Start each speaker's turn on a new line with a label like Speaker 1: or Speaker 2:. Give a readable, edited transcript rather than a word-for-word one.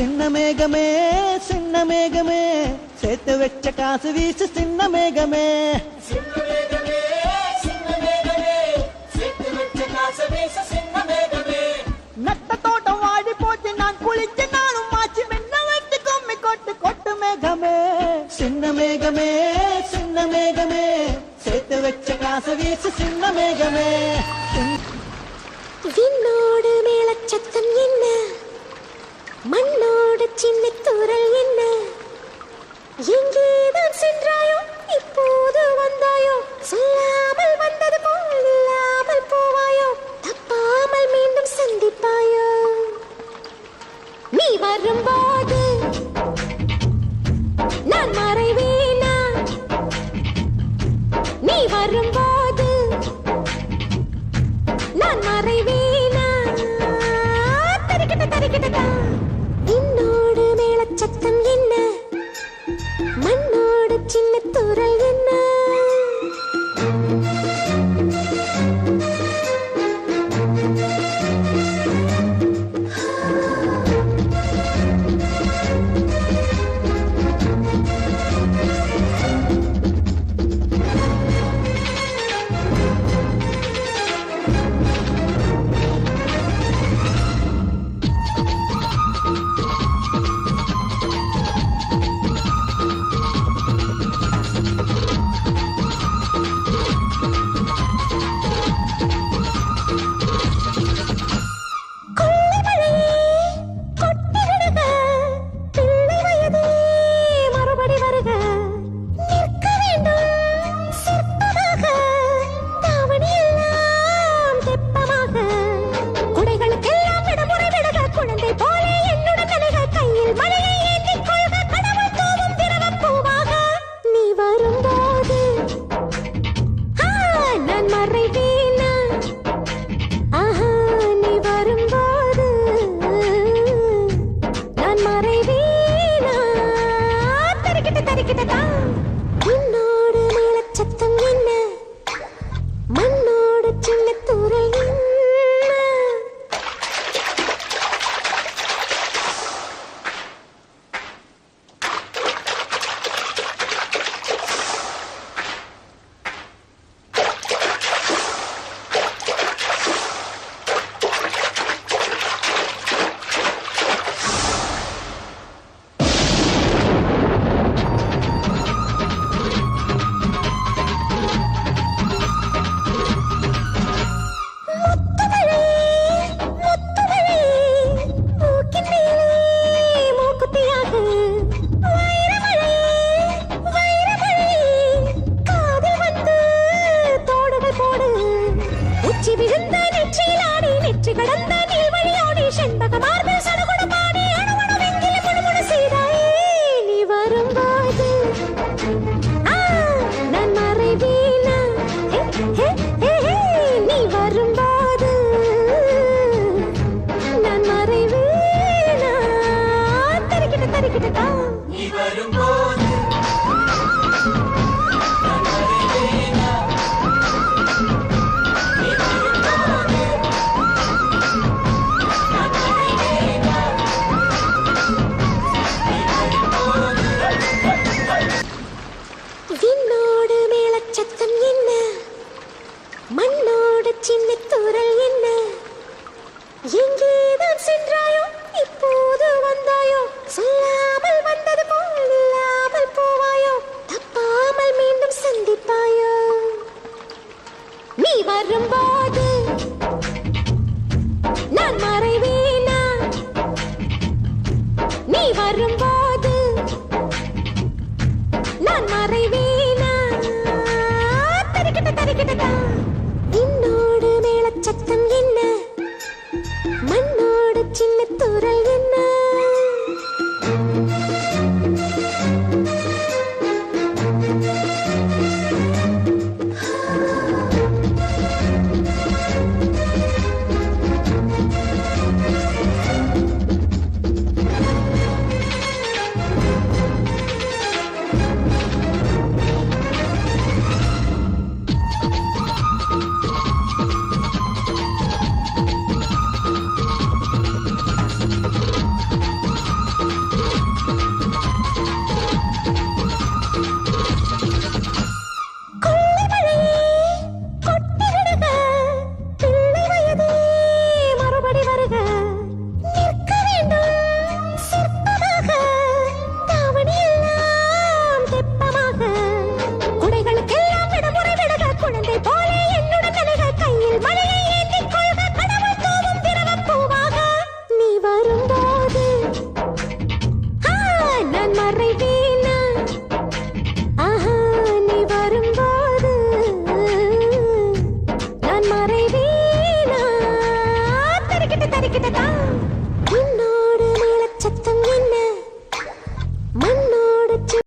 Speaker 1: சின்ன மேகமே சின்ன மேகமே சேர்த்து வச்ச காசு வீசு சின்ன மேகமே நட்ட தோட்டம் வாடி போச்சு நான் குளிச்சு நானும் மாச்சு மென்ன வைத்து கொம்மி கொட்டு கொட்டு மேகமே சின்ன மேகமே சின்ன மேகமே சேர்த்து வச்ச காசு வீசு சின்ன மேகமே
Speaker 2: விண்ணோடு மேலச்சத்தம் என்ன மண்ணோடு சின்ன தூரல் என்ன எங்கேதான் சென்றாயோ இப்போது வந்தாயோ சொல்லாமல் வந்தது போல் இல்லாமல் போவாயோ தப்பாமல் மீண்டும் சந்திப்பாயோ நீ வரும்போது நான் மறைவேனா நீ வரும்போது நான் மறைவேனா தரிக்கிட்ட என்னோடு மேலச்சத்தம் என்ன மண்ணோடு சின்ன தூரல் என்ன உன்னோடு மேலச்சத்தம் என்ன மண்ணோடு சின்ன தூரல் என்ன விண்ணோடு மேலச்சத்தம் என்ன மண்ணோடு சின்ன தூரல் என்ன எங்கேதான் சென்றாயோ இப்போது வந்தாயோ சொல்லாமல் வந்தது போல் இல்லாமல் போவாயோ தப்பாமல் மீண்டும் சந்திப்பாயோ நீ வரும்போது நான் மறைவேனா நீ வரும்போது